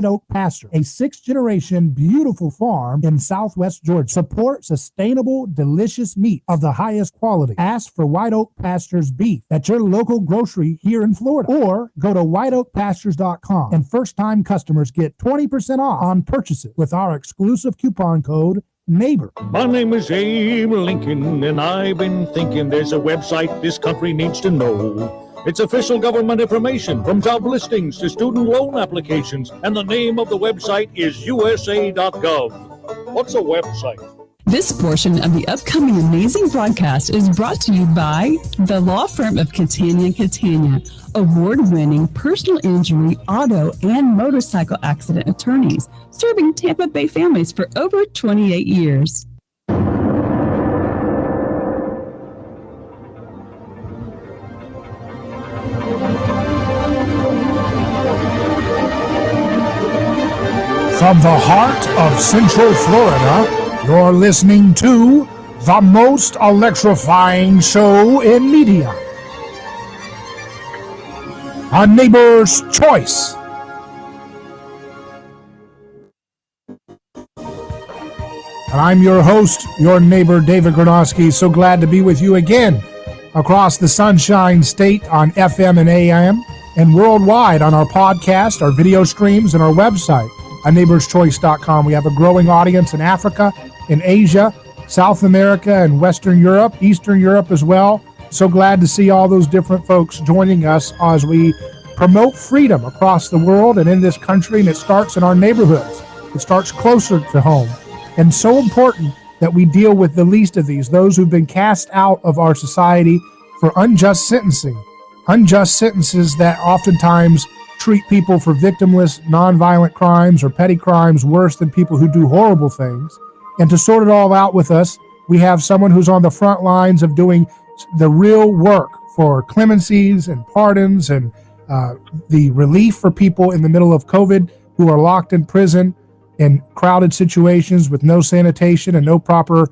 Oak Pasture, a sixth-generation beautiful farm in southwest Georgia. Support sustainable, delicious meat of the highest quality. Ask for White Oak Pastures beef at your local grocery here in Florida, or go to whiteoakpastures.com, and first-time customers get 20% off on purchases with our exclusive coupon code NEIGHBOR. My name is Abe Lincoln, and I've been thinking there's a website this country needs to know. It's official government information, from job listings to student loan applications, and the name of the website is USA.gov. What's a website? This portion of the upcoming amazing broadcast is brought to you by the law firm of Catania & Catania, award-winning personal injury, auto, and motorcycle accident attorneys, serving Tampa Bay families for over 28 years. From the heart of Central Florida, you're listening to the most electrifying show in media, A Neighbor's Choice. And I'm your host, your neighbor, David Gronowski. So glad to be with you again across the Sunshine State on FM and AM, and worldwide on our podcast, our video streams, and our website, aneighborschoice.com. We have a growing audience in Africa, in Asia, South America, and Western Europe, Eastern Europe as well. So glad to see all those different folks joining us as we promote freedom across the world and in this country, and it starts in our neighborhoods. It starts closer to home. And so important that we deal with the least of these, those who've been cast out of our society for unjust sentencing. Unjust sentences that oftentimes treat people for victimless, nonviolent crimes or petty crimes worse than people who do horrible things. And to sort it all out with us, we have someone who's on the front lines of doing the real work for clemencies and pardons and the relief for people in the middle of COVID who are locked in prison in crowded situations with no sanitation and no proper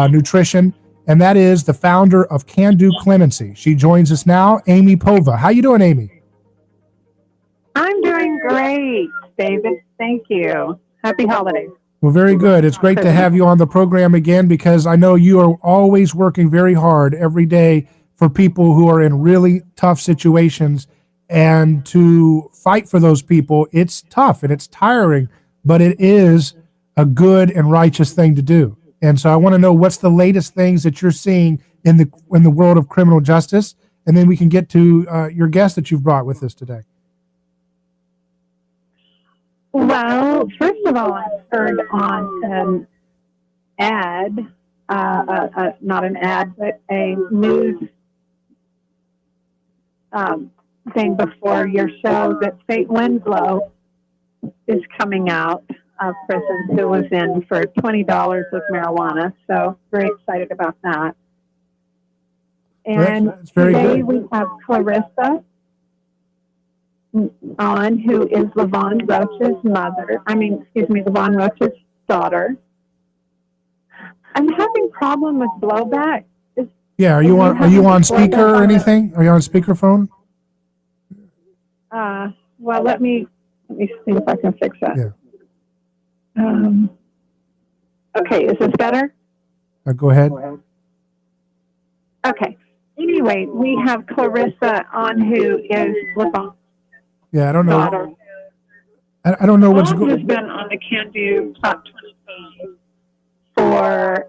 nutrition. And that is the founder of Can Do Clemency. She joins us now, Amy Povah. How you doing, Amy? I'm doing great, David. Thank you. Happy holidays. Well, very good. It's great to have you on the program again, because I know you are always working very hard every day for people who are in really tough situations. And to fight for those people, it's tough and it's tiring, but it is a good and righteous thing to do. And so I want to know what's the latest things that you're seeing in the world of criminal justice, and then we can get to your guest that you've brought with us today. Well, first of all, I heard on an ad, not an ad, but a news thing before your show that Faith Winslow is coming out of prison, who was in for $20 of marijuana. So very excited about that. And that's very today good. We have Clarissa on, who is Levon Roach's Levon Roach's daughter. I'm having problem with blowback. Yeah, are you on speaker or anything? Are you on speakerphone? Well, let me see if I can fix that. Yeah. Okay, is this better? Go ahead. Okay. Anyway, we have Clarissa on, who is Levon's Yeah, I don't know. daughter. I don't know what's Levon going. has been on the Can Do Top 25 for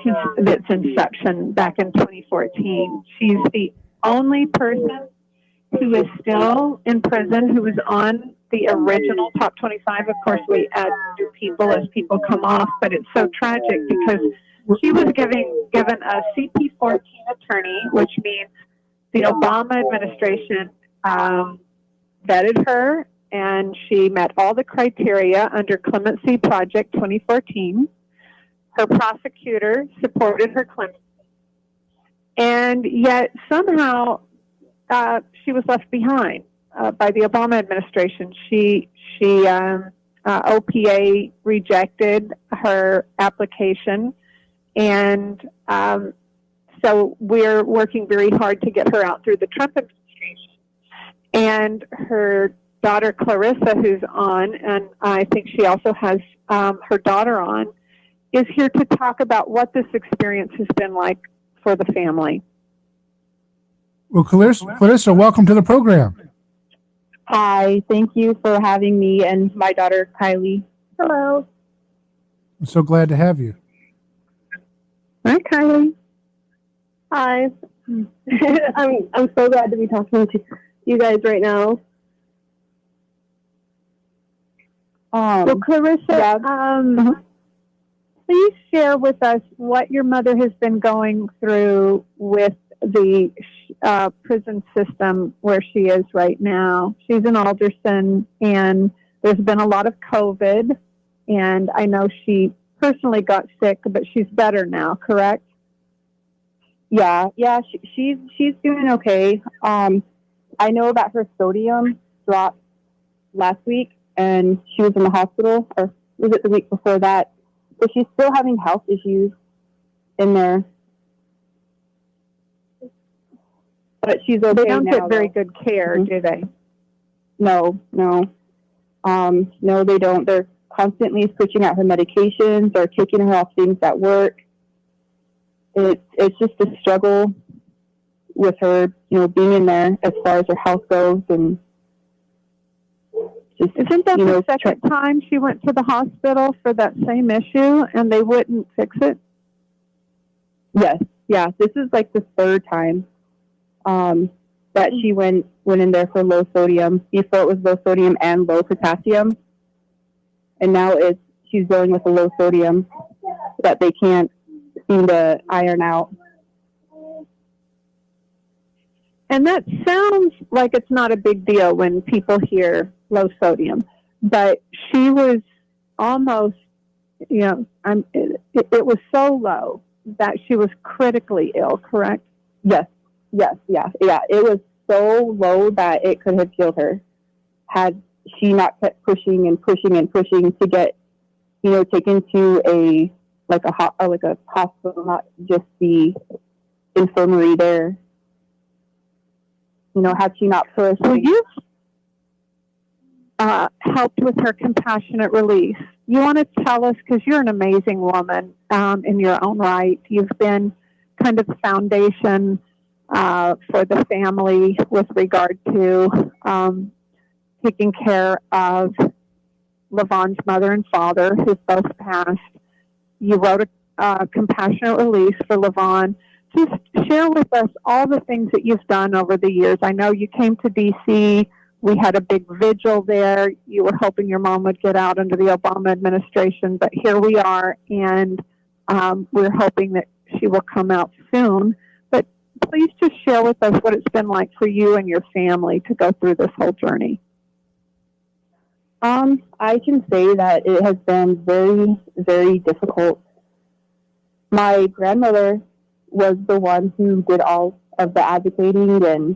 since its inception back in 2014. She's the only person who is still in prison who was on the original Top 25. Of course, we add new people as people come off, but it's so tragic because she was given a CP-14 attorney, which means the Obama administration vetted her, and she met all the criteria under Clemency Project 2014. Her prosecutor supported her clemency, and yet somehow she was left behind by the Obama administration. OPA rejected her application, and so we're working very hard to get her out through the Trump administration. And her daughter Clarissa, who's on, and I think she also has her daughter on, is here to talk about what this experience has been like for the family. Well, Clarissa, welcome to the program. Hi, thank you for having me and my daughter Kylie. Hello. I'm so glad to have you. Hi, Kylie. Hi. I'm so glad to be talking to you guys right now. So Clarissa, please share with us what your mother has been going through with the prison system where she is right now. She's in Alderson, and there's been a lot of COVID, and I know she personally got sick, but she's better now, correct? Yeah, she's doing okay. I know that her sodium dropped last week, and she was in the hospital, or was it the week before that? So she's still having health issues in there. But she's okay now. They don't get very good care, do they? No. No, they don't. They're constantly switching out her medications or taking her off things at work. It's just a struggle with her, being in there as far as her health goes, and just, isn't that the second time she went to the hospital for that same issue and they wouldn't fix it? Yes, yeah. This is like the third time that she went in there for low sodium. Before it was low sodium and low potassium, and now she's dealing with a low sodium that they can't seem to iron out. And that sounds like it's not a big deal when people hear low sodium, but she was almost, it was so low that she was critically ill, correct? Yes, yeah. It was so low that it could have killed her had she not kept pushing to get, taken to a hospital, not just the infirmary there. Had she not pushed. Well, you've helped with her compassionate release. You want to tell us, because you're an amazing woman in your own right. You've been kind of the foundation for the family with regard to taking care of Lavon's mother and father, who've both passed. You wrote a compassionate release for Lavon. Just share with us all the things that you've done over the years. I know you came to D.C. We had a big vigil there. You were hoping your mom would get out under the Obama administration, but here we are, and we're hoping that she will come out soon. But please just share with us what it's been like for you and your family to go through this whole journey. I can say that it has been very, very difficult. My grandmother was the one who did all of the advocating and,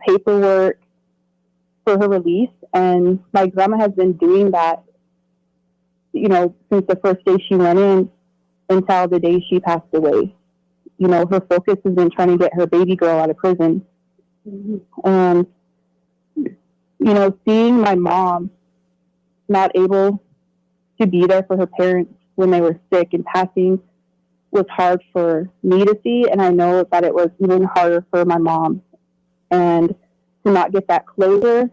paperwork for her release. And my grandma has been doing that, since the first day she went in until the day she passed away. Her focus has been trying to get her baby girl out of prison. And, seeing my mom not able to be there for her parents when they were sick and passing was hard for me to see, and I know that it was even harder for my mom. And to not get that closure,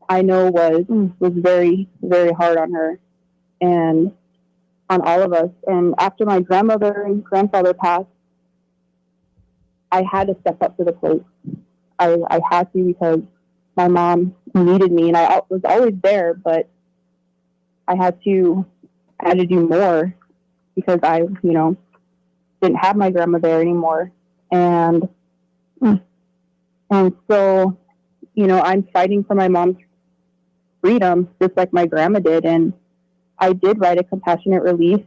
I know was very, very hard on her and on all of us. And after my grandmother and grandfather passed, I had to step up to the plate. I had to, because my mom needed me, and I was always there, but I had to do more, because I, didn't have my grandma there anymore. And so, I'm fighting for my mom's freedom, just like my grandma did. And I did write a compassionate release,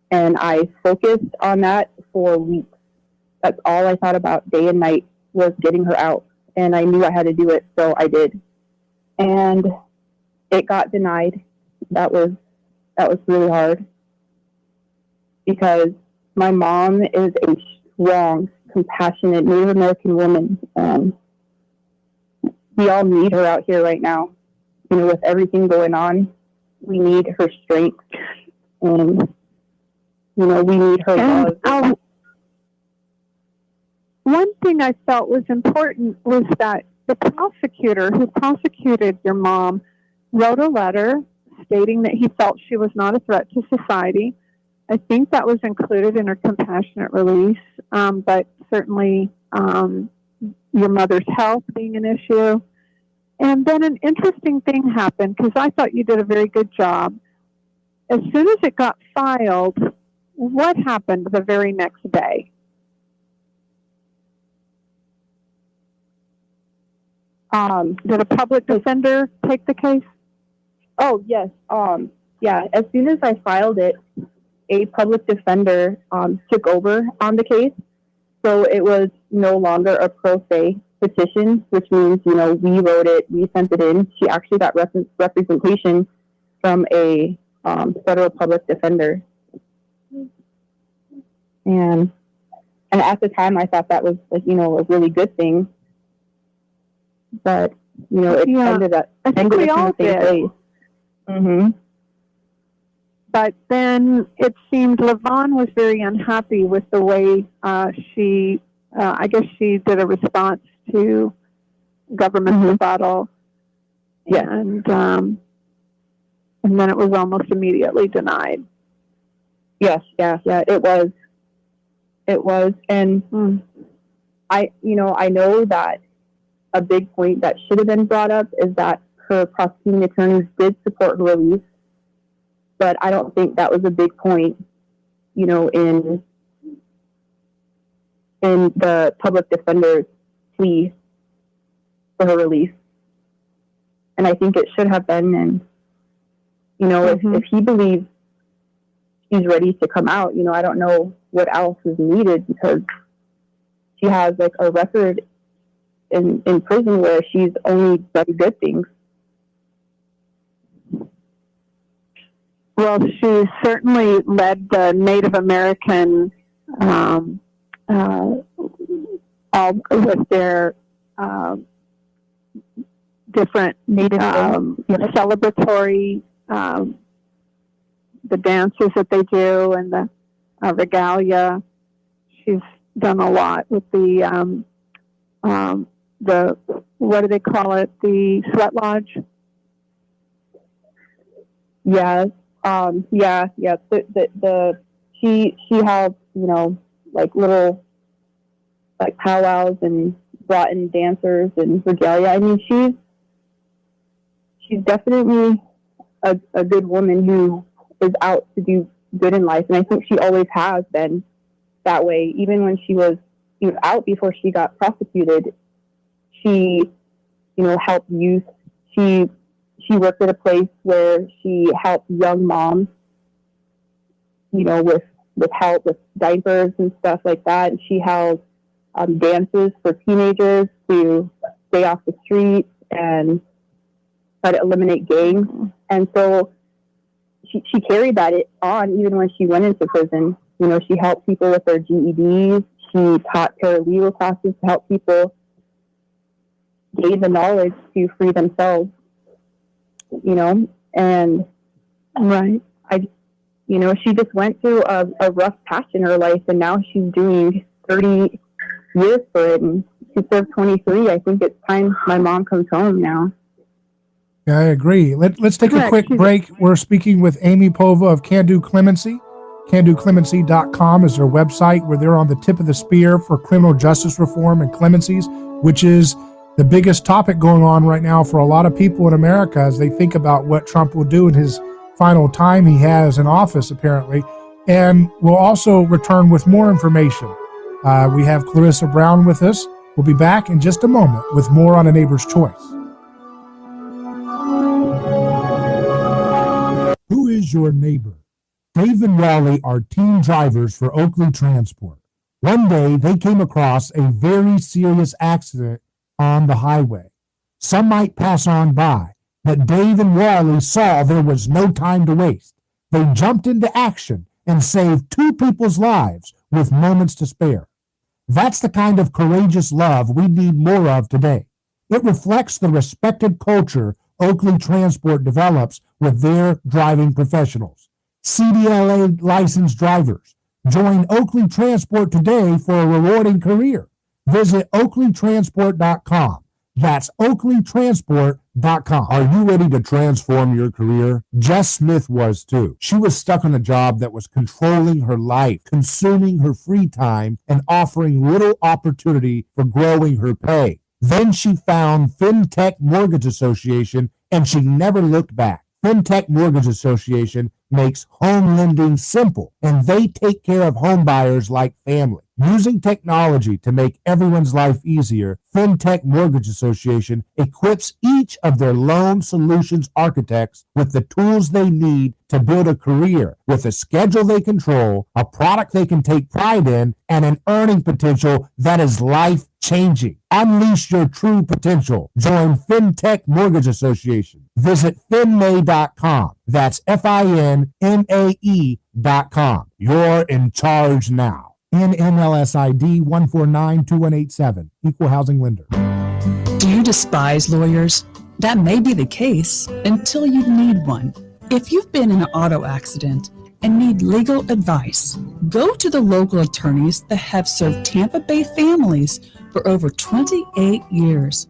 and I focused on that for weeks. That's all I thought about day and night, was getting her out. And I knew I had to do it, so I did. And it got denied. That was really hard, because my mom is a strong, compassionate Native American woman. we all need her out here right now. With everything going on, we need her strength, and we need her love. One thing I felt was important was that the prosecutor who prosecuted your mom wrote a letter stating that he felt she was not a threat to society. I think that was included in her compassionate release, but certainly your mother's health being an issue. And then an interesting thing happened, because I thought you did a very good job. As soon as it got filed, what happened the very next day? Did a public defender take the case? Oh, yes. Yeah, as soon as I filed it, a public defender took over on the case. So it was no longer a pro se petition, which means, we wrote it, we sent it in. She actually got representation from a federal public defender. And at the time, I thought that was, a really good thing. But, it ended up I think we all did. Mm-hmm. But then it seemed LaVon was very unhappy with the way she, I guess she did a response to government rebuttal. Yeah. And then it was almost immediately denied. Yes, yeah, it was. It was. And I know that a big point that should have been brought up is that her prosecuting attorneys did support her release, but I don't think that was a big point, in the public defender's plea for her release. And I think it should have been. And, if he believes she's ready to come out, I don't know what else is needed, because she has a record in prison where she's only done good things. Well, she certainly led the Native American, all with their different Native celebratory, the dances that they do and the regalia. She's done a lot with the what do they call it? The sweat lodge. Yes. Yeah. She has, little powwows and brought in dancers and regalia. I mean, she's definitely a good woman who is out to do good in life. And I think she always has been that way. Even when she was out before she got prosecuted, she, helped youth. She worked at a place where she helped young moms, with help with diapers and stuff like that. And she held dances for teenagers to stay off the streets and try to eliminate gangs. And so she carried that on even when she went into prison. She helped people with their GEDs. She taught paralegal classes to help people gain the knowledge to free themselves. And right. She just went through a rough patch in her life, and now she's doing 30 years for it, and she served 23. I think it's time my mom comes home now. Yeah, I agree. Let's take a quick break. We're speaking with Amy Povah of Can Do Clemency. CanDoClemency.com is their website, where they're on the tip of the spear for criminal justice reform and clemencies, which is the biggest topic going on right now for a lot of people in America as they think about what Trump will do in his final time he has in office, apparently. And we'll also return with more information. We have Clarissa Brown with us. We'll be back in just a moment with more on A Neighbor's Choice. Who is your neighbor? Dave and Wally are team drivers for Oakley Transport. One day, they came across a very serious accident on the highway. Some might pass on by, but Dave and Wally saw there was no time to waste. They jumped into action and saved 2 people's lives with moments to spare. That's the kind of courageous love we need more of today. It reflects the respected culture Oakley Transport develops with their driving professionals. CDLA licensed drivers. Join Oakley Transport today for a rewarding career. Visit oakleytransport.com. That's oakleytransport.com. Are you ready to transform your career? Jess Smith was too. She was stuck on a job that was controlling her life, consuming her free time, and offering little opportunity for growing her pay. Then she found FinTech Mortgage Association, and she never looked back. FinTech Mortgage Association makes home lending simple, and they take care of home buyers like family. Using technology to make everyone's life easier, FinTech Mortgage Association equips each of their loan solutions architects with the tools they need to build a career with a schedule they control, a product they can take pride in, and an earning potential that is life-changing. Unleash your true potential. Join FinTech Mortgage Association. Visit finmay.com. That's FINMAE.com. You're in charge now. NMLS ID 1492187. Equal housing lender. Do you despise lawyers? That may be the case until you need one. If you've been in an auto accident and need legal advice, go to the local attorneys that have served Tampa Bay families for over 28 years.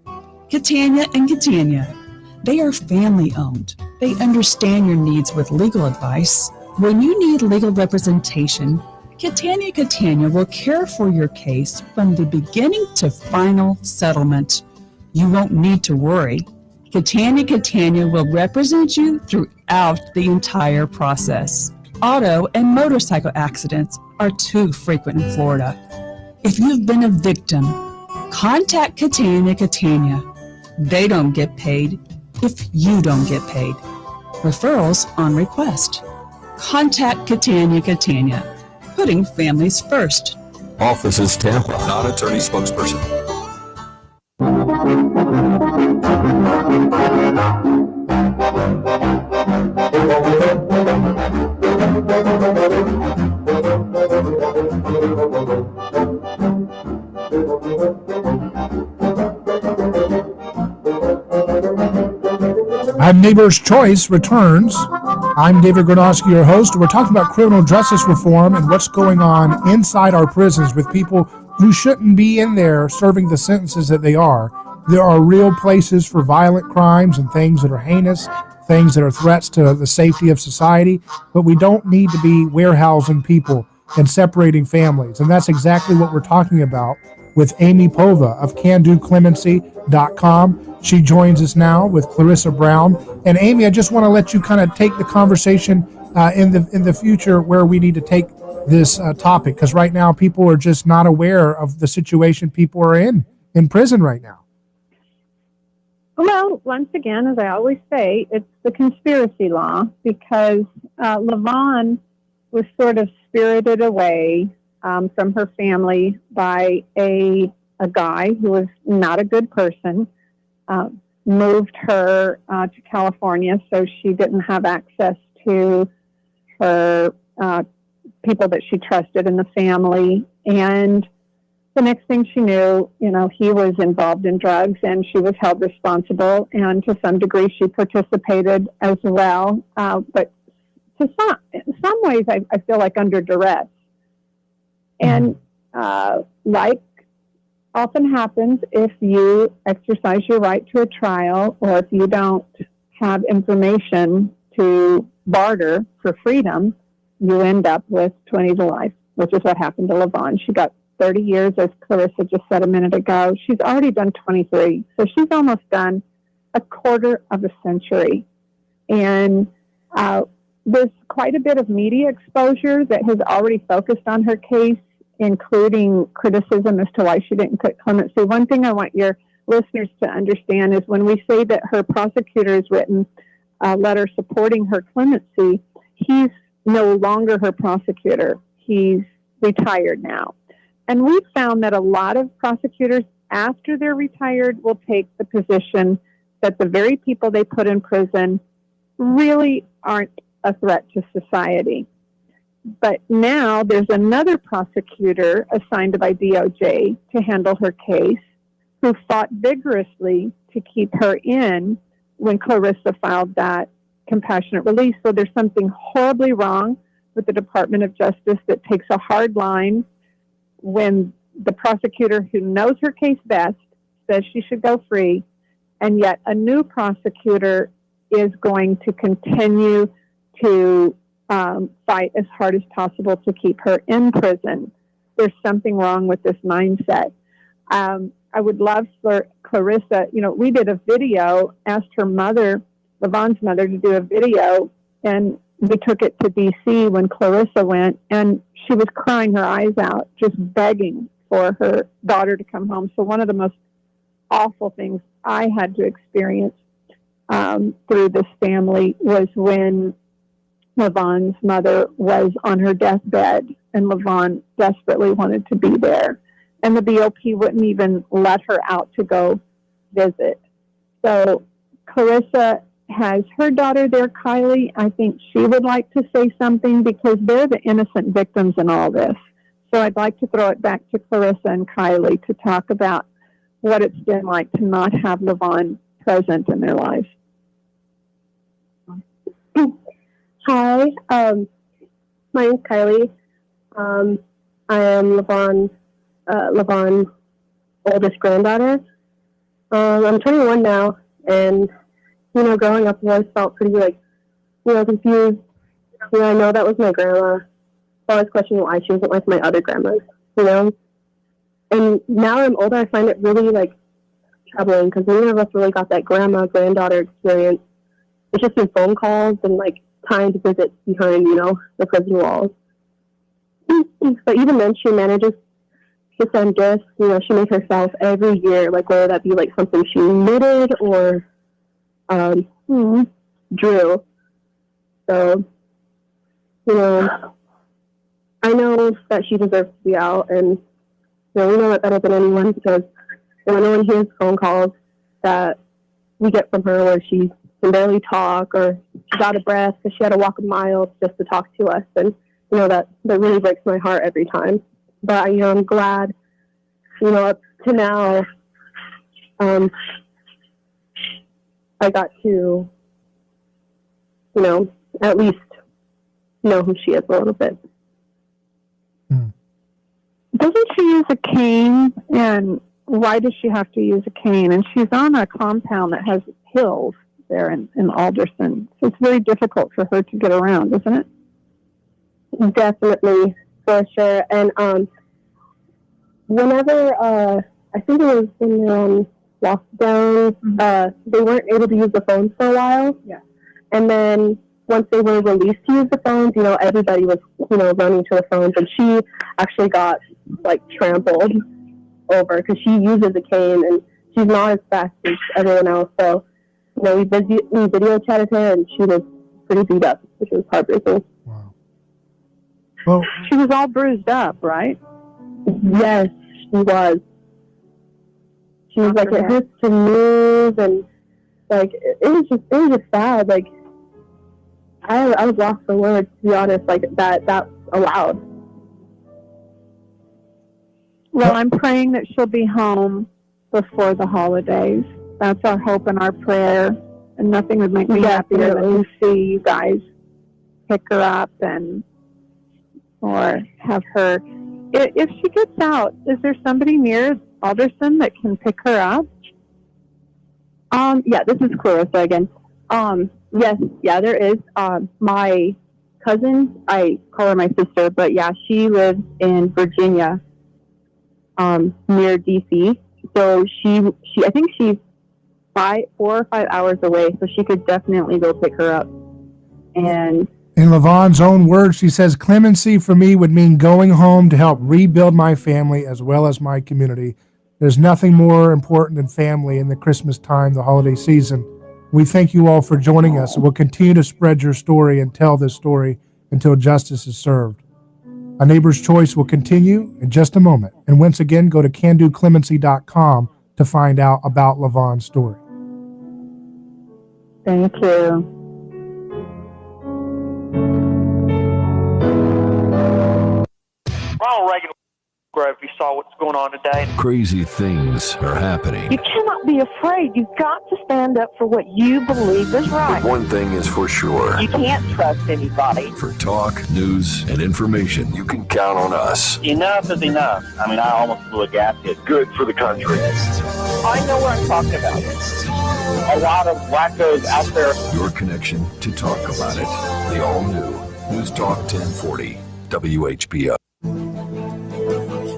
Catania and Catania. They are family owned. They understand your needs with legal advice. When you need legal representation, Catania will care for your case from the beginning to final settlement. You won't need to worry. Catania will represent you throughout the entire process. Auto and motorcycle accidents are too frequent in Florida. If you've been a victim, contact Catania. They don't get paid if you don't get paid. Referrals on request. Contact Catania. Putting families first. Office is Tampa, not attorney spokesperson. And Neighbor's Choice returns. I'm David Gronowski, your host. We're talking about criminal justice reform and what's going on inside our prisons with people who shouldn't be in there serving the sentences that they are. There are real places for violent crimes and things that are heinous, things that are threats to the safety of society, but we don't need to be warehousing people and separating families. And that's exactly what we're talking about with Amy Povah of CanDoClemency.com. She joins us now with Clarissa Brown. And Amy, I just want to let you kind of take the conversation in the future where we need to take this topic, because right now people are just not aware of the situation people are in prison right now. Well, once again, as I always say, it's the conspiracy law, because LaVon was sort of spirited away from her family by a guy who was not a good person. Moved her to California so she didn't have access to her people that she trusted in the family. And the next thing she knew, he was involved in drugs and she was held responsible. And to some degree, she participated as well. But in some ways, I feel like under duress. And like often happens, if you exercise your right to a trial, or if you don't have information to barter for freedom, you end up with 20 to life, which is what happened to LaVon. She got 30 years, as Clarissa just said a minute ago. She's already done 23, so she's almost done a quarter of a century. And there's quite a bit of media exposure that has already focused on her case, including criticism as to why she didn't get clemency. One thing I want your listeners to understand is when we say that her prosecutor has written a letter supporting her clemency, he's no longer her prosecutor. He's retired now. And we've found that a lot of prosecutors, after they're retired, will take the position that the very people they put in prison really aren't a threat to society. But now there's another prosecutor assigned by DOJ to handle her case who fought vigorously to keep her in when Clarissa filed that compassionate release. So there's something horribly wrong with the Department of Justice that takes a hard line when the prosecutor who knows her case best says she should go free, and yet a new prosecutor is going to continue to fight as hard as possible to keep her in prison. There's something wrong with this mindset. I would love for Clarissa, we did a video, asked her mother, Levon's mother, to do a video, and we took it to DC when Clarissa went, and she was crying her eyes out, just begging for her daughter to come home. So one of the most awful things I had to experience through this family was when Levon's mother was on her deathbed, and Levon desperately wanted to be there, and the BOP wouldn't even let her out to go visit. So Clarissa has her daughter there, Kylie. I think she would like to say something because they're the innocent victims in all this. So I'd like to throw it back to Clarissa and Kylie to talk about what it's been like to not have Levon present in their lives. Hi, my name's Kylie. I am Levon's oldest granddaughter. I'm 21 now, and growing up, I always felt pretty confused. I know that was my grandma. I always questioning why she wasn't like my other grandmas. And now I'm older, I find it really troubling because neither of us really got that grandma-granddaughter experience. It's just been phone calls and time to visit behind, the prison walls. But even then, she manages to send gifts. She makes herself every year, whether that be something she knitted or drew. So, I know that she deserves to be out, and we know that better than anyone because no one hears phone calls that we get from her where she can barely talk or she's out of breath because she had to walk a mile just to talk to us. And, that really breaks my heart every time. But, I'm glad, up to now, I got to, at least know who she is a little bit. Doesn't she use a cane? And why does she have to use a cane? And she's on a compound that has hills there in Alderson. So it's very difficult for her to get around, isn't it? Definitely, for sure. And whenever, I think it was in lockdown, they weren't able to use the phones for a while. Yeah. And then once they were released to use the phones, everybody was, running to the phones. And she actually got, trampled over because she uses a cane and she's not as fast as everyone else. So, we video chatted her and she was pretty beat up, which was heartbreaking. Wow. Well, she was all bruised up, right? Yes, she was. She was it hurts to move, and it was just sad. I was lost for words, to be honest. That's allowed. Well, I'm praying that she'll be home before the holidays. That's our hope and our prayer. And nothing would make me happier than to see you guys pick her up or have her. If she gets out, is there somebody near Alderson that can pick her up? Yeah, this is Clarissa again. Yes, yeah, there is. My cousin, I call her my sister, but yeah, she lives in Virginia, near DC. So I think she's 4 or 5 hours away, so she could definitely go pick her up. And in Levon's own words, she says, clemency for me would mean going home to help rebuild my family as well as my community. There's nothing more important than family in the Christmas time, the holiday season. We thank you all for joining us, and we'll continue to spread your story and tell this story until justice is served. A Neighbor's Choice will continue in just a moment. And once again, go to candoclemency.com to find out about Levon's story. Thank you. Ronald Reagan Grove. You saw what's going on today. Crazy things are happening. You cannot be afraid. You've got to stand up for what you believe is right. But one thing is for sure. You can't trust anybody. For talk, news, and information, you can count on us. Enough is enough. I mean, I almost blew a gasket. Good for the country. I know what I'm talking about. A lot of wackos out there. Your connection to talk about it. The all-new News Talk 1040, WHBO.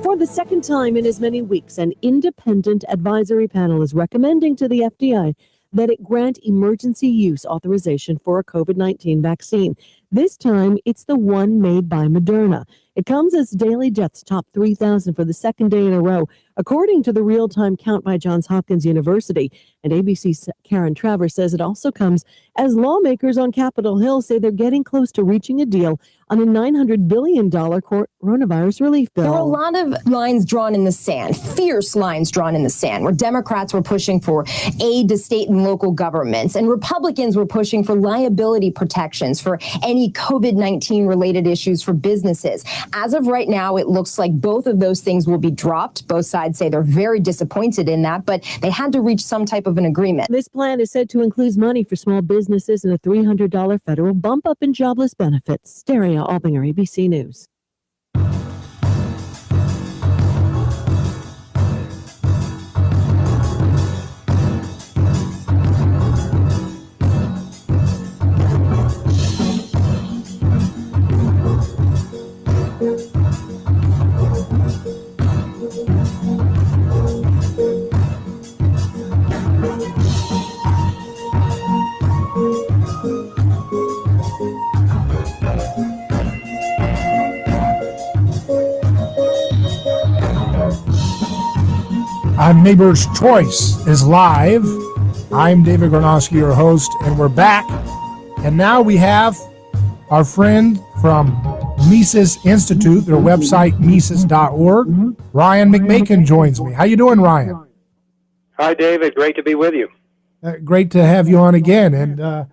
For the second time in as many weeks, an independent advisory panel is recommending to the FDA that it grant emergency use authorization for a COVID-19 vaccine. This time, it's the one made by Moderna. It comes as daily deaths top 3,000 for the second day in a row, according to the real-time count by Johns Hopkins University. And ABC's Karen Travers says it also comes as lawmakers on Capitol Hill say they're getting close to reaching a deal on a $900 billion coronavirus relief bill. There were a lot of lines drawn in the sand, fierce lines drawn in the sand, where Democrats were pushing for aid to state and local governments, and Republicans were pushing for liability protections for any COVID-19 related issues for businesses. As of right now, it looks like both of those things will be dropped. Both sides say they're very disappointed in that, but they had to reach some type of an agreement. This plan is said to include money for small businesses and a $300 federal bump up in jobless benefits. Daria Albinger, ABC News. Neighbor's Choice is live. I'm David Gronowski, your host, and we're back. And now we have our friend from Mises Institute, their website, Mises.org. Ryan McMaken joins me. How you doing, Ryan? Hi, David. Great to be with you. Great to have you on again. And,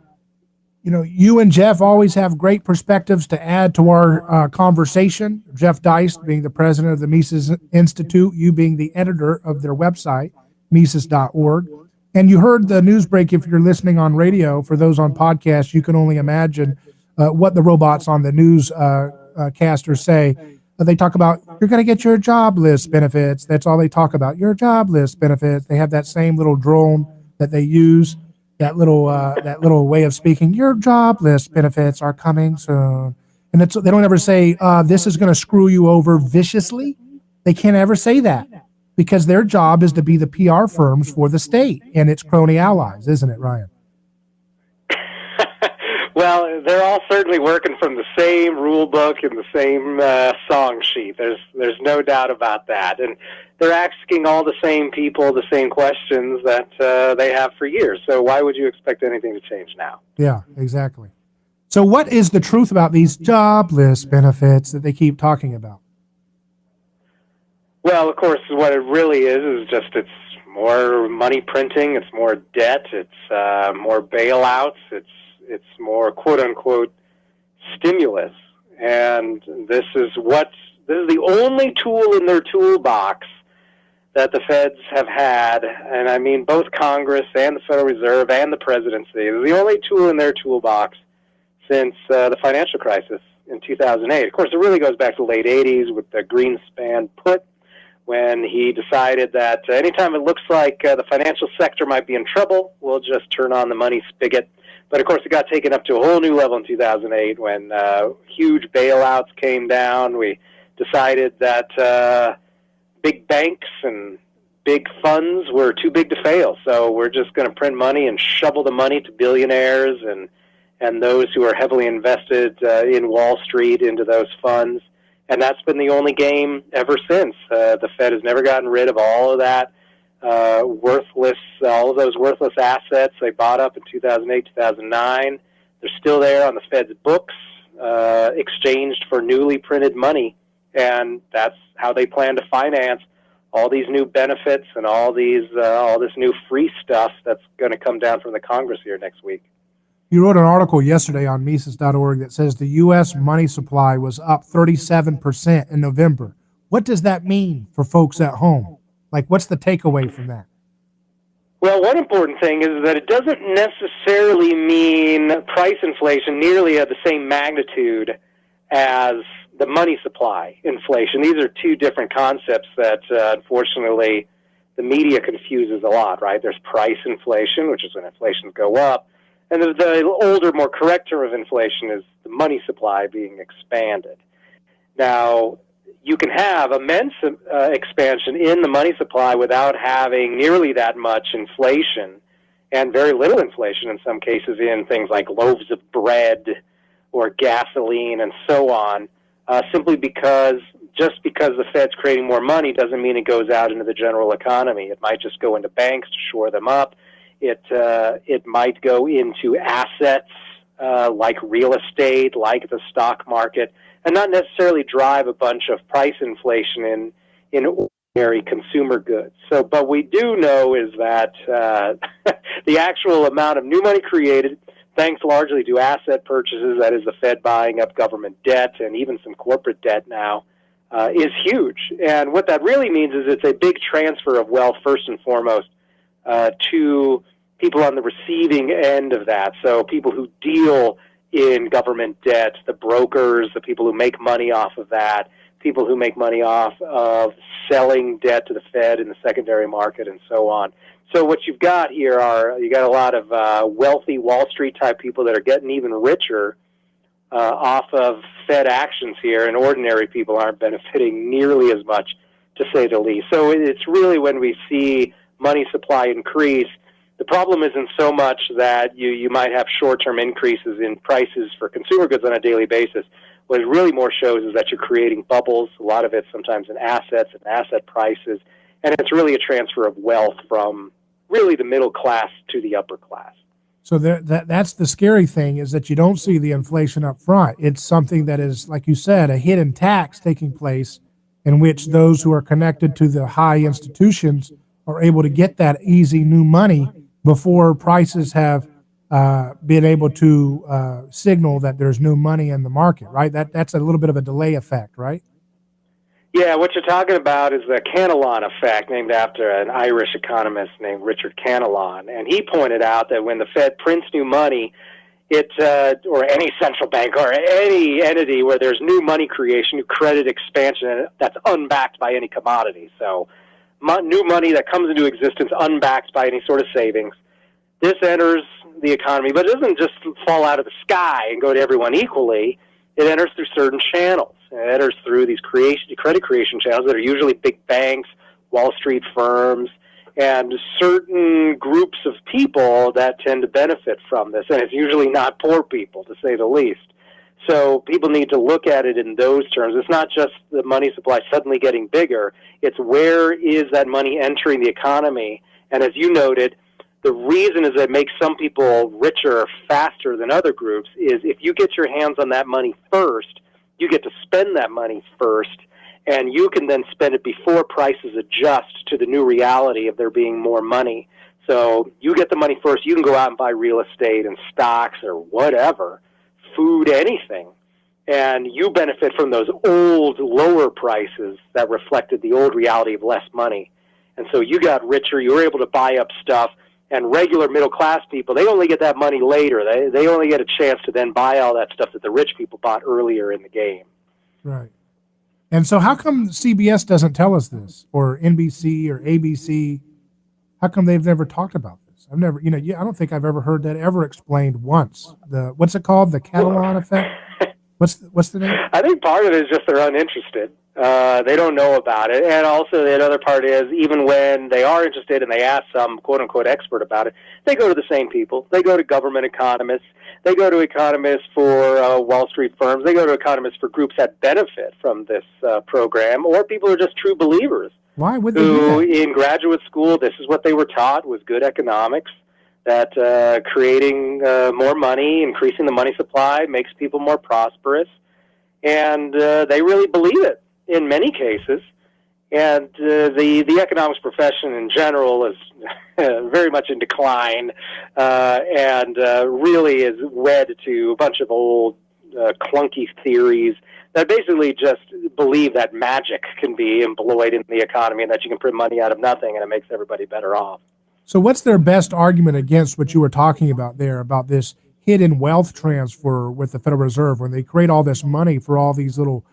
you and Jeff always have great perspectives to add to our conversation. Jeff Deist being the president of the Mises Institute, you being the editor of their website, Mises.org. And you heard the news break if you're listening on radio. For those on podcasts, you can only imagine what the robots on the newscasters say. They talk about, you're going to get your jobless benefits. That's all they talk about, your jobless benefits. They have that same little drone that they use. That little way of speaking, your jobless benefits are coming soon. And they don't ever say, this is going to screw you over viciously. They can't ever say that because their job is to be the PR firms for the state and its crony allies, isn't it, Ryan? Well, they're all certainly working from the same rule book and the same song sheet. There's no doubt about that. And they're asking all the same people the same questions that they have for years. So why would you expect anything to change now? Yeah, exactly. So what is the truth about these jobless benefits that they keep talking about? Well, of course, what it really is just it's more money printing, it's more debt, it's more bailouts, it's more quote-unquote stimulus. And this is the only tool in their toolbox that the feds have had, and I mean both Congress and the Federal Reserve and the presidency. It's the only tool in their toolbox since the financial crisis in 2008. Of course, it really goes back to the late 80s with the Greenspan put, when he decided that anytime it looks like the financial sector might be in trouble, we'll just turn on the money spigot. But, of course, it got taken up to a whole new level in 2008 when huge bailouts came down. We decided that big banks and big funds were too big to fail. So we're just going to print money and shovel the money to billionaires and those who are heavily invested in Wall Street into those funds. And that's been the only game ever since. The Fed has never gotten rid of all of that all of those worthless assets they bought up in 2008, 2009. They're still there on the Fed's books, exchanged for newly printed money. And that's how they plan to finance all these new benefits and all this new free stuff that's going to come down from the Congress here next week. You wrote an article yesterday on Mises.org that says the U.S. money supply was up 37% in November. what does that mean for folks at home? Like, what's the takeaway from that? Well, one important thing is that it doesn't necessarily mean price inflation nearly at the same magnitude as the money supply inflation. These are two different concepts that, unfortunately, the media confuses a lot, right? There's price inflation, which is when inflations go up, and the older, more correct term of inflation is the money supply being expanded. Now, you can have immense expansion in the money supply without having nearly that much inflation, and very little inflation in some cases in things like loaves of bread or gasoline and so on, simply because just because the Fed's creating more money doesn't mean it goes out into the general economy. It might just go into banks to shore them up. It might go into assets like real estate, like the stock market, and not necessarily drive a bunch of price inflation in ordinary consumer goods. So, but we do know is that the actual amount of new money created, thanks largely to asset purchases, that is the Fed buying up government debt and even some corporate debt now, is huge. And what that really means is it's a big transfer of wealth, first and foremost, to people on the receiving end of that. So people who deal in government debt, the brokers, the people who make money off of that, people who make money off of selling debt to the Fed in the secondary market, and so on. So what you've got here you got a lot of wealthy Wall Street type people that are getting even richer off of Fed actions here, and ordinary people aren't benefiting nearly as much, to say the least. So it's really when we see money supply increase, the problem isn't so much that you might have short-term increases in prices for consumer goods on a daily basis. What it really more shows is that you're creating bubbles, a lot of it sometimes in assets and asset prices, and it's really a transfer of wealth from really the middle class to the upper class. So that's the scary thing, is that you don't see the inflation up front. It's something that is, like you said, a hidden tax taking place in which those who are connected to the high institutions are able to get that easy new money before prices have been able to signal that there's new money in the market, right? That's a little bit of a delay effect, right? Yeah, what you're talking about is the Cantillon effect, named after an Irish economist named Richard Cantillon. And he pointed out that when the Fed prints new money, or any central bank or any entity where there's new money creation, new credit expansion, that's unbacked by any commodity. So new money that comes into existence unbacked by any sort of savings, this enters the economy, but it doesn't just fall out of the sky and go to everyone equally. It enters through certain channels. It enters through these credit creation channels that are usually big banks, Wall Street firms, and certain groups of people that tend to benefit from this. And it's usually not poor people, to say the least. So people need to look at it in those terms. It's not just the money supply suddenly getting bigger. It's where is that money entering the economy. And as you noted, the reason is that it makes some people richer faster than other groups is if you get your hands on that money first, you get to spend that money first, and you can then spend it before prices adjust to the new reality of there being more money. So you get the money first. You can go out and buy real estate and stocks or whatever, food, anything, and you benefit from those old, lower prices that reflected the old reality of less money. And so you got richer. You were able to buy up stuff. And regular middle-class people, they only get that money later. They only get a chance to then buy all that stuff that the rich people bought earlier in the game. Right. And so how come CBS doesn't tell us this, or NBC or ABC? How come they've never talked about this? I've never, I don't think I've ever heard that ever explained once. What's it called? The Cantillon effect? What's the name? I think part of it is just they're uninterested. They don't know about it. And also the other part is even when they are interested and they ask some quote-unquote expert about it, they go to the same people. They go to government economists. They go to economists for Wall Street firms. They go to economists for groups that benefit from this program, or people who are just true believers. Why would they do that? In graduate school, this is what they were taught, was good economics, that creating more money, increasing the money supply makes people more prosperous. And they really believe it in many cases. And the economics profession in general is very much in decline and really is wed to a bunch of old clunky theories that basically just believe that magic can be employed in the economy and that you can print money out of nothing and it makes everybody better off. So what's their best argument against what you were talking about there, about this hidden wealth transfer with the Federal Reserve, when they create all this money for all these little,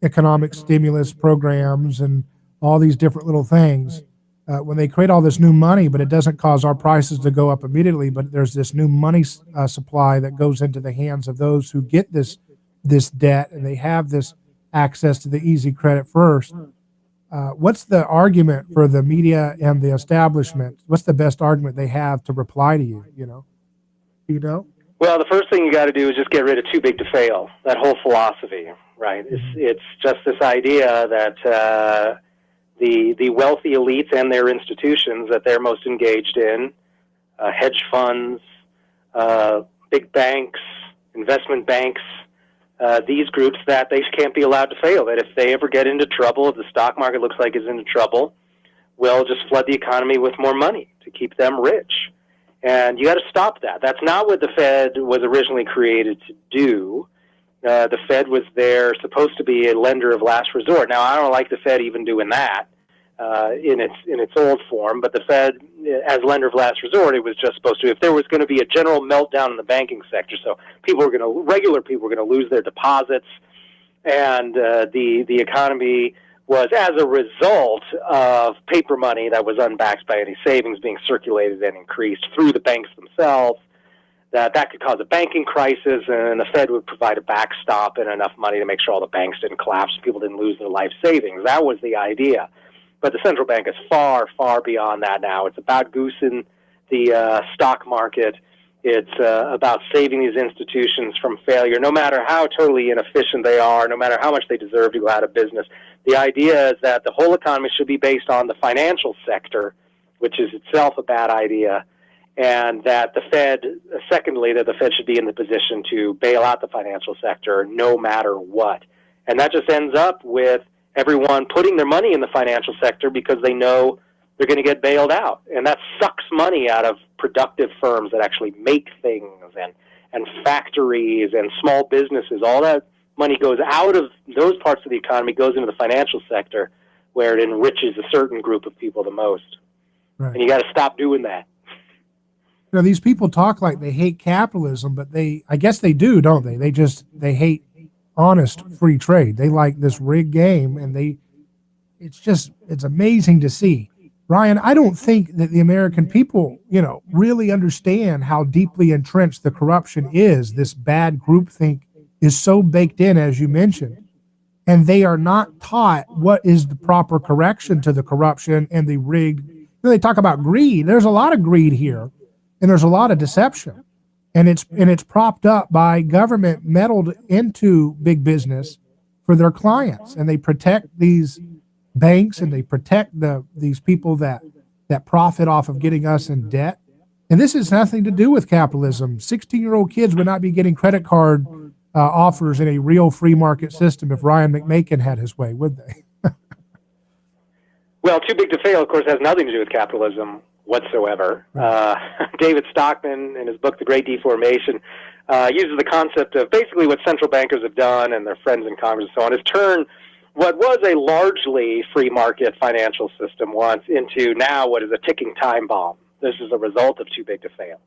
economic stimulus programs and all these different little things? When they create all this new money, but it doesn't cause our prices to go up immediately, but there's this new money supply that goes into the hands of those who get this debt, and they have this access to the easy credit first. What's the argument for the media and the establishment? What's the best argument they have to reply to you? You know? Well, the first thing you got to do is just get rid of too big to fail. That whole philosophy, right? It's just this idea that the wealthy elites and their institutions that they're most engaged in, hedge funds, big banks, investment banks, these groups, that they can't be allowed to fail. That if they ever get into trouble, if the stock market looks like it's into trouble, we'll just flood the economy with more money to keep them rich. And you got to stop that. That's not what the Fed was originally created to do. The Fed was there supposed to be a lender of last resort. Now, I don't like the Fed even doing that in its old form, but the Fed, as lender of last resort, it was just supposed to. If there was going to be a general meltdown in the banking sector, so regular people were going to lose their deposits, and the economy was, as a result of paper money that was unbacked by any savings being circulated and increased through the banks themselves, that could cause a banking crisis, and the Fed would provide a backstop and enough money to make sure all the banks didn't collapse and people didn't lose their life savings. That was the idea. But the central bank is far, far beyond that now. It's about goosing the stock market. It's about saving these institutions from failure, no matter how totally inefficient they are, no matter how much they deserve to go out of business. The idea is that the whole economy should be based on the financial sector, which is itself a bad idea, and that the Fed, secondly, that the Fed should be in the position to bail out the financial sector no matter what. And that just ends up with everyone putting their money in the financial sector because they know they're going to get bailed out. And that sucks money out of productive firms that actually make things, and factories and small businesses. All that money goes out of those parts of the economy, goes into the financial sector, where it enriches a certain group of people the most. Right. And you got to stop doing that. These people talk like they hate capitalism, but I guess they do, don't they? They hate honest free trade. They like this rigged game, and it's amazing to see. Ryan, I don't think that the American people, really understand how deeply entrenched the corruption is. This bad groupthink is so baked in, as you mentioned, and they are not taught what is the proper correction to the corruption and the rigged. They talk about greed. There's a lot of greed here, and there's a lot of deception, and it's propped up by government meddled into big business for their clients, and they protect these banks, and they protect these people that profit off of getting us in debt. And this has nothing to do with capitalism. 16-year-old kids would not be getting credit card offers in a real free market system if Ryan McMaken had his way, would they? Well, too big to fail, of course, has nothing to do with capitalism whatsoever. David Stockman, in his book, The Great Deformation, uses the concept of basically what central bankers have done, and their friends in Congress and so on, is turn what was a largely free market financial system once into now what is a ticking time bomb. This is a result of too big to fail.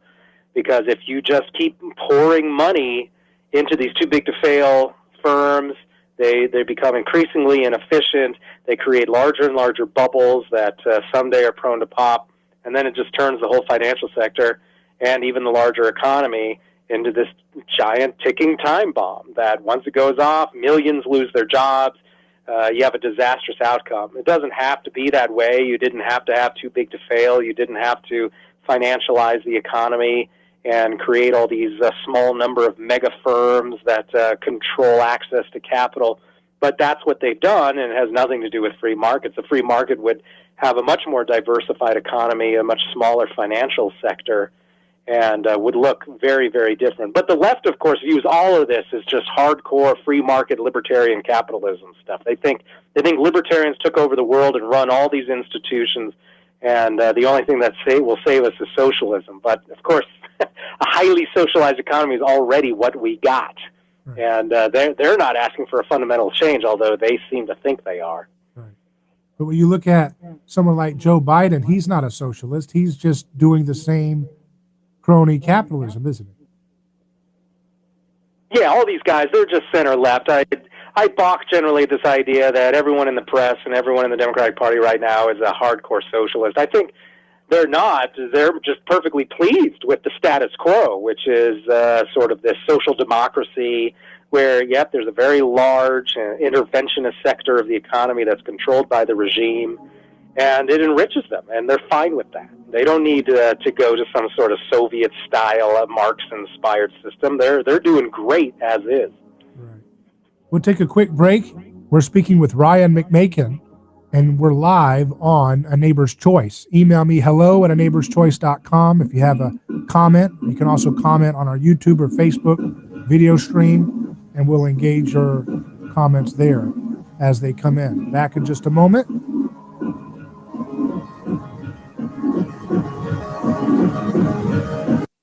Because if you just keep pouring money into these too big to fail firms, they become increasingly inefficient. They create larger and larger bubbles that someday are prone to pop. And then it just turns the whole financial sector and even the larger economy into this giant ticking time bomb that once it goes off, millions lose their jobs. You have a disastrous outcome. It doesn't have to be that way. You didn't have to have too big to fail. You didn't have to financialize the economy and create all these small number of mega firms that control access to capital. But that's what they've done, and it has nothing to do with free markets. A free market would have a much more diversified economy, a much smaller financial sector, and would look very, very different. But the left, of course, views all of this as just hardcore free market libertarian capitalism stuff. They think libertarians took over the world and run all these institutions, and the only thing that will save us is socialism. But, of course, highly socialized economy is already what we got. Right. And they're not asking for a fundamental change, although they seem to think they are. Right. But when you look at someone like Joe Biden, he's not a socialist. He's just doing the same crony capitalism, isn't he? Yeah, all these guys, they're just center-left. I balk generally at this idea that everyone in the press and everyone in the Democratic Party right now is a hardcore socialist. I think they're not. They're just perfectly pleased with the status quo, which is sort of this social democracy where, yep, there's a very large interventionist sector of the economy that's controlled by the regime, and it enriches them, and they're fine with that. They don't need to go to some sort of Soviet-style, Marx-inspired system. They're doing great as is. Right. We'll take a quick break. We're speaking with Ryan McMaken, and we're live on A Neighbor's Choice. Email me hello@aneighborschoice.com if you have a comment. You can also comment on our YouTube or Facebook video stream, and we'll engage your comments there as they come in. Back in just a moment.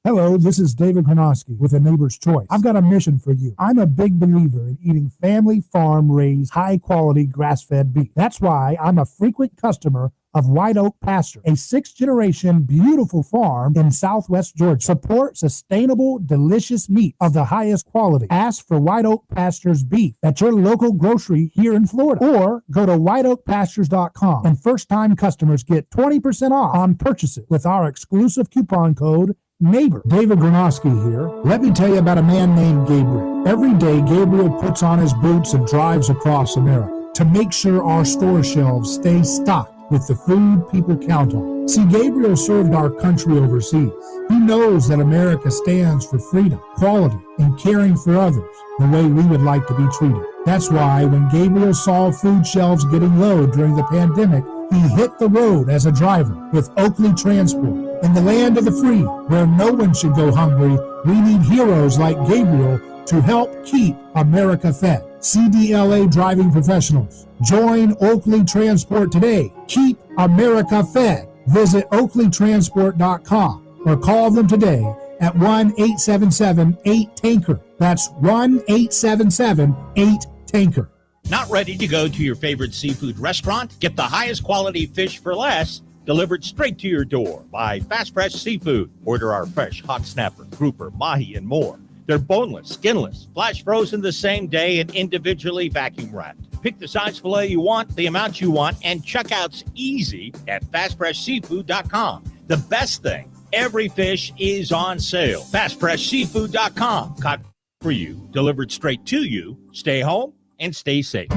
Hello, this is David Gronowski with A Neighbor's Choice. I've got a mission for you. I'm a big believer in eating family farm-raised, high-quality, grass-fed beef. That's why I'm a frequent customer of White Oak Pasture, a sixth-generation beautiful farm in southwest Georgia. Support sustainable, delicious meat of the highest quality. Ask for White Oak Pasture's beef at your local grocery here in Florida, or go to whiteoakpastures.com, and first-time customers get 20% off on purchases with our exclusive coupon code NEIGHBOR. David Gronowski here. Let me tell you about a man named Gabriel. Every day, Gabriel puts on his boots and drives across America to make sure our store shelves stay stocked with the food people count on. See, Gabriel served our country overseas. He knows that America stands for freedom, quality, and caring for others the way we would like to be treated. That's why when Gabriel saw food shelves getting low during the pandemic, he hit the road as a driver with Oakley Transport. In the land of the free, where no one should go hungry, we need heroes like Gabriel to help keep America fed. CDLA driving professionals. Join Oakley Transport today. Keep America fed. Visit oakleytransport.com or call them today at 1-877-8-TANKER. That's 1-877-8-TANKER. Not ready to go to your favorite seafood restaurant? Get the highest quality fish for less, delivered straight to your door by Fast Fresh Seafood. Order our fresh hot snapper, grouper, mahi, and more. They're boneless, skinless, flash frozen the same day, and individually vacuum wrapped. Pick the size filet you want, the amount you want, and checkout's easy at fastfreshseafood.com. The best thing, every fish is on sale. Fastfreshseafood.com. Caught for you, delivered straight to you. Stay home and stay safe.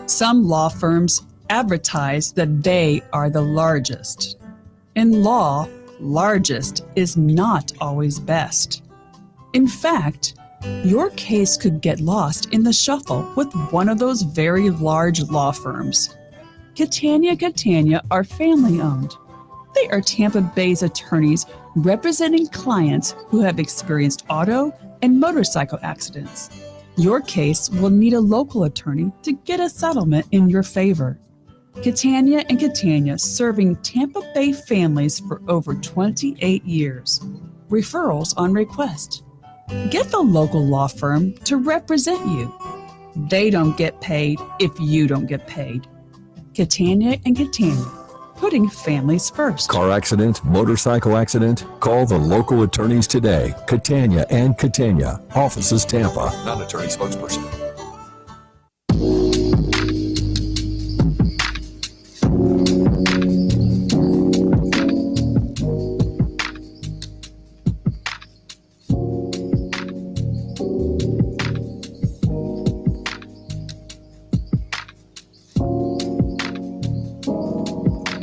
Some law firms advertise that they are the largest. In law, largest is not always best. In fact, your case could get lost in the shuffle with one of those very large law firms. Catania are family-owned. They are Tampa Bay's attorneys representing clients who have experienced auto and motorcycle accidents. Your case will need a local attorney to get a settlement in your favor. Catania serving Tampa Bay families for over 28 years. Referrals on request. Get the local law firm to represent you. They don't get paid if you don't get paid. Catania, putting families first. Car accident, motorcycle accident? Call the local attorneys today. Catania, offices Tampa. Not attorney spokesperson.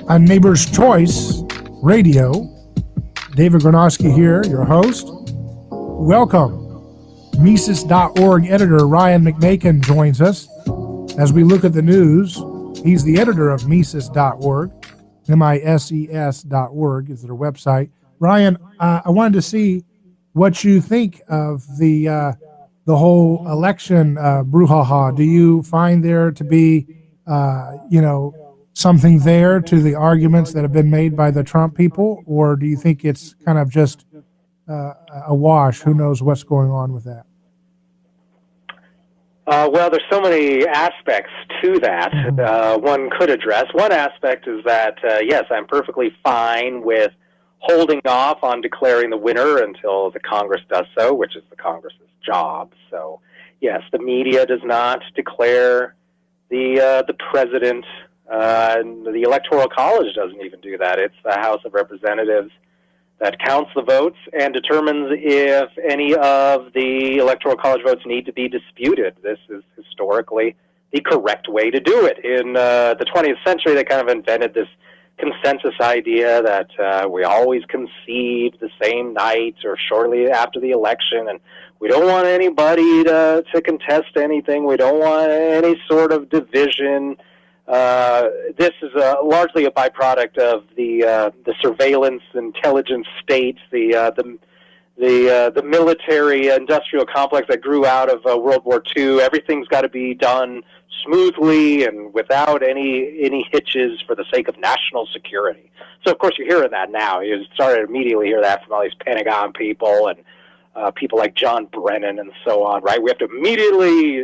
On Neighbor's Choice Radio, David Gronowski here, your host. Welcome. Mises.org editor Ryan McMaken joins us as we look at the news. He's the editor of Mises.org. MISES.org is their website. Ryan, I wanted to see what you think of the whole election brouhaha. Do you find there to be, something there to the arguments that have been made by the Trump people, or do you think it's kind of just a wash. Who knows what's going on with that? Well, there's so many aspects to that one could address. One aspect is that, yes, I'm perfectly fine with holding off on declaring the winner until the Congress does so, which is the Congress's job. So, yes, the media does not declare the president. The Electoral College doesn't even do that. It's the House of Representatives that counts the votes and determines if any of the Electoral College votes need to be disputed. This is historically the correct way to do it. In the 20th century, they kind of invented this consensus idea that we always concede the same night or shortly after the election, and we don't want anybody to contest anything. We don't want any sort of division. This is largely a byproduct of the surveillance intelligence state, the military industrial complex that grew out of World War II. Everything's got to be done smoothly and without any hitches for the sake of national security. So, of course, you're hearing that now. You started immediately hear that from all these Pentagon people and people like John Brennan and so on, right? We have to immediately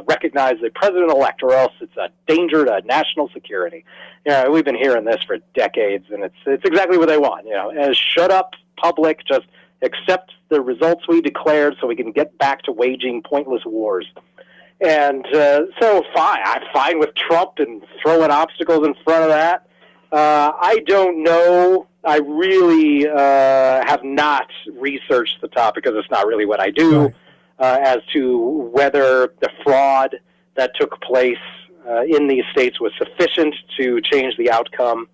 recognize the president-elect, or else it's a danger to national security. Yeah, we've been hearing this for decades, and it's exactly what they want. As shut up, public, just accept the results we declared so we can get back to waging pointless wars. And so, fine. I'm fine with Trump and throwing obstacles in front of that. I don't know. I really have not researched the topic because it's not really what I do, as to whether the fraud that took place in these states was sufficient to change the outcome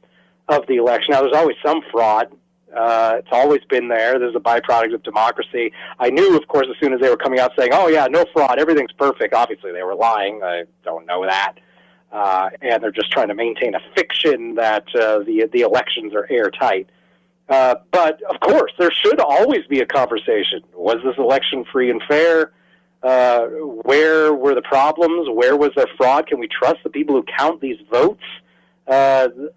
of the election. Now, there's always some fraud. It's always been there. There's a byproduct of democracy. I knew, of course, as soon as they were coming out saying, oh, yeah, no fraud, everything's perfect. Obviously, they were lying. I don't know that. And they're just trying to maintain a fiction that the elections are airtight. But, of course, there should always be a conversation. Was this election free and fair? Where were the problems? Where was there fraud? Can we trust the people who count these votes? The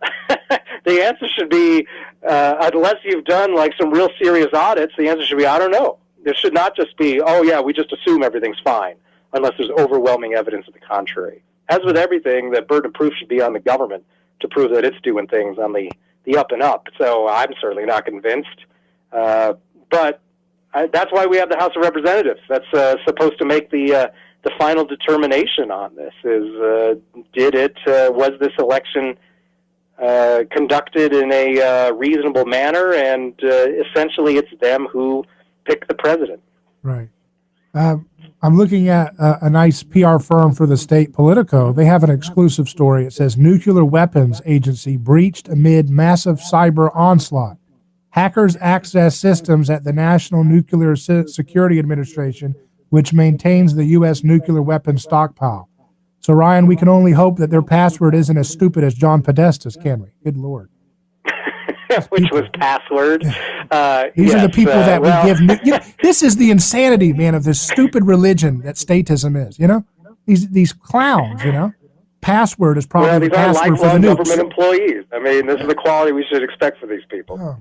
answer should be, unless you've done like some real serious audits, the answer should be, I don't know. There should not just be, oh, yeah, we just assume everything's fine, unless there's overwhelming evidence of the contrary. As with everything, the burden of proof should be on the government to prove that it's doing things on the up and up. So I'm certainly not convinced. But that's why we have the House of Representatives. That's supposed to make the final determination on this. Was this election conducted in a reasonable manner? And essentially, it's them who pick the president. Right. I'm looking at a nice PR firm for the state, Politico. They have an exclusive story. It says Nuclear Weapons Agency breached amid massive cyber onslaught. Hackers access systems at the National Nuclear Security Administration, which maintains the U.S. nuclear weapons stockpile. So, Ryan, we can only hope that their password isn't as stupid as John Podesta's, can we? Good Lord. Which was password. These are the people that we give. This is the insanity, man, of this stupid religion that statism is. These clowns. Password is probably the password for the nukes. Government employees. I mean, this is the quality we should expect for these people. Oh.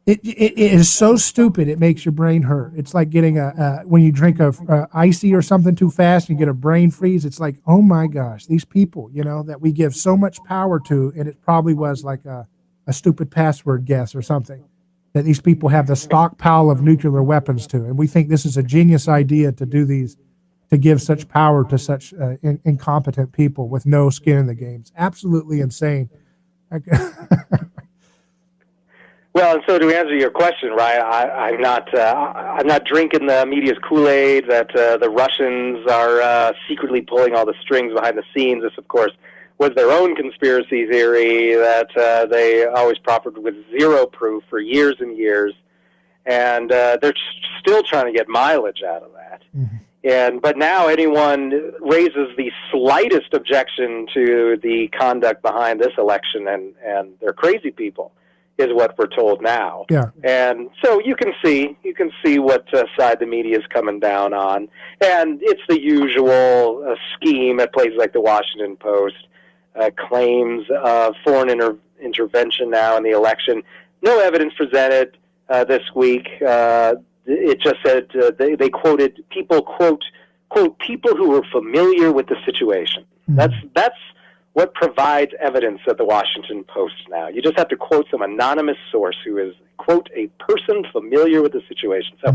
It is so stupid. It makes your brain hurt. It's like getting when you drink a icy or something too fast and you get a brain freeze. It's like, oh my gosh, these people, that we give so much power to, and it probably was like a stupid password guess or something that these people have the stockpile of nuclear weapons to, and we think this is a genius idea to do these, to give such power to such incompetent people with no skin in the game. It's absolutely insane. Well, and so to answer your question, Ryan, I'm not drinking the media's Kool-Aid that the Russians are secretly pulling all the strings behind the scenes. This, of course, was their own conspiracy theory that they always proffered with zero proof for years and years, and they're still trying to get mileage out of that. Mm-hmm. But now anyone raises the slightest objection to the conduct behind this election, and they're crazy people, is what we're told now. Yeah. And so you can see what side the media is coming down on. And it's the usual scheme at places like the Washington Post, claims of foreign intervention now in the election. No evidence presented. this week. It just said they quoted people, quote, people who were familiar with the situation. Mm-hmm. That's what provides evidence at the Washington Post now. You just have to quote some anonymous source who is, quote, a person familiar with the situation. So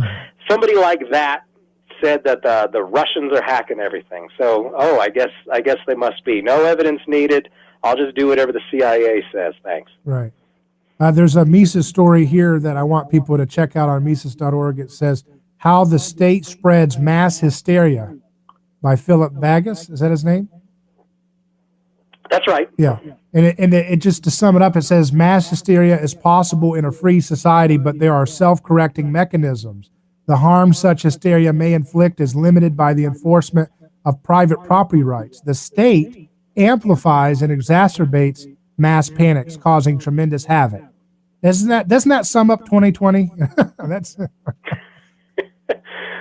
somebody like that said that the Russians are hacking everything. So, I guess they must be. No evidence needed. I'll just do whatever the CIA says. Thanks. Right. There's a Mises story here that I want people to check out on Mises.org. It says, How the State Spreads Mass Hysteria by Philip Bagas. Is that his name? That's right. Yeah. And it just to sum it up, it says mass hysteria is possible in a free society, but there are self-correcting mechanisms. The harm such hysteria may inflict is limited by the enforcement of private property rights. The state amplifies and exacerbates mass panics, causing tremendous havoc. Doesn't that sum up 2020? That's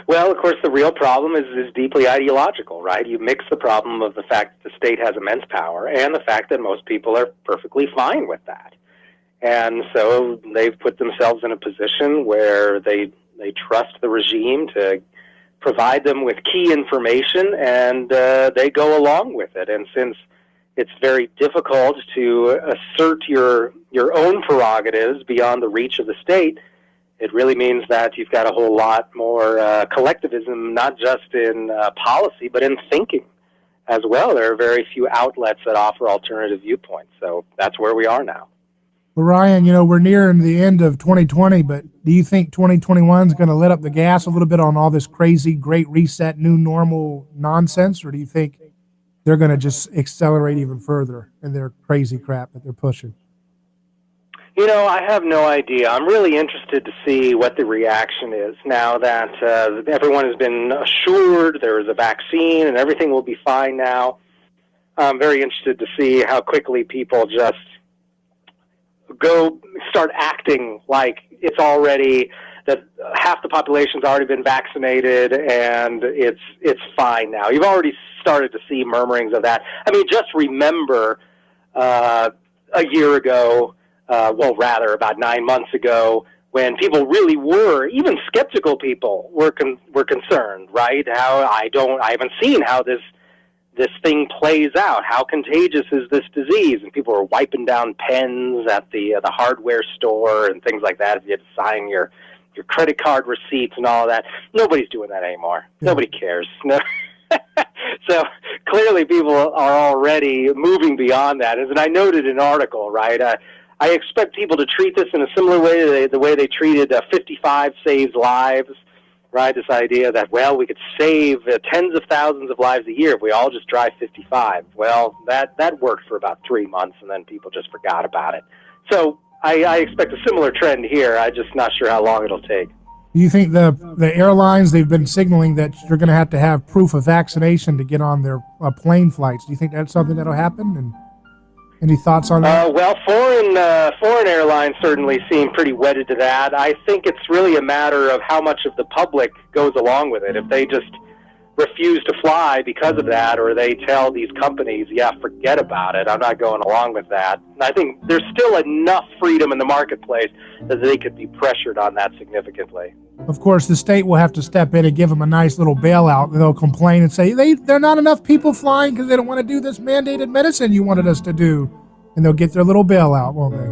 Well, of course, the real problem is deeply ideological, right? You mix the problem of the fact that the state has immense power and the fact that most people are perfectly fine with that. And so they've put themselves in a position where they trust the regime to provide them with key information, and they go along with it. And since it's very difficult to assert your own prerogatives beyond the reach of the state, it really means that you've got a whole lot more collectivism, not just in policy, but in thinking as well. There are very few outlets that offer alternative viewpoints. So that's where we are now. Well, Ryan, we're nearing the end of 2020, but do you think 2021 is going to let up the gas a little bit on all this crazy great reset, new normal nonsense? Or do you think they're going to just accelerate even further in their crazy crap that they're pushing? I have no idea. I'm really interested to see what the reaction is now that everyone has been assured there is a vaccine and everything will be fine now. I'm very interested to see how quickly people just start acting like it's already, that half the population's already been vaccinated and it's fine now. You've already started to see murmurings of that. I mean, just remember a year ago, about 9 months ago, when people really were, even skeptical people were concerned, right? I haven't seen how this thing plays out. How contagious is this disease? And people were wiping down pens at the hardware store and things like that. If you had to sign your credit card receipts and all of that. Nobody's doing that anymore. Yeah. Nobody cares. No. So clearly people are already moving beyond that. And I noted an article, right? I expect people to treat this in a similar way to the way they treated 55 Saves Lives, right? This idea that, we could save tens of thousands of lives a year if we all just drive 55. Well, that worked for about 3 months, and then people just forgot about it. So I expect a similar trend here. I'm just not sure how long it'll take. Do you think the airlines, they've been signaling that you're going to have proof of vaccination to get on their plane flights? Do you think that's something that'll happen? And any thoughts on that? Foreign airlines certainly seem pretty wedded to that. I think it's really a matter of how much of the public goes along with it. If they just refuse to fly because of that, or they tell these companies, forget about it, I'm not going along with that. And I think there's still enough freedom in the marketplace that they could be pressured on that significantly. Of course, the state will have to step in and give them a nice little bailout. They'll complain and say, there are not enough people flying because they don't want to do this mandated medicine you wanted us to do. And they'll get their little bailout, won't they?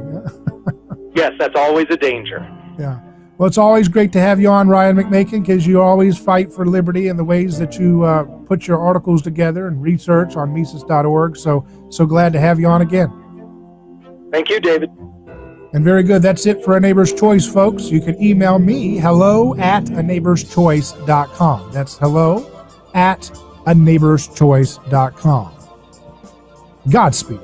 Yes, that's always a danger. Yeah. Well, it's always great to have you on, Ryan McMaken, because you always fight for liberty in the ways that you put your articles together and research on Mises.org. So glad to have you on again. Thank you, David. And very good. That's it for A Neighbor's Choice, folks. You can email me, hello@aneighborschoice.com. That's hello@aneighborschoice.com. Godspeed.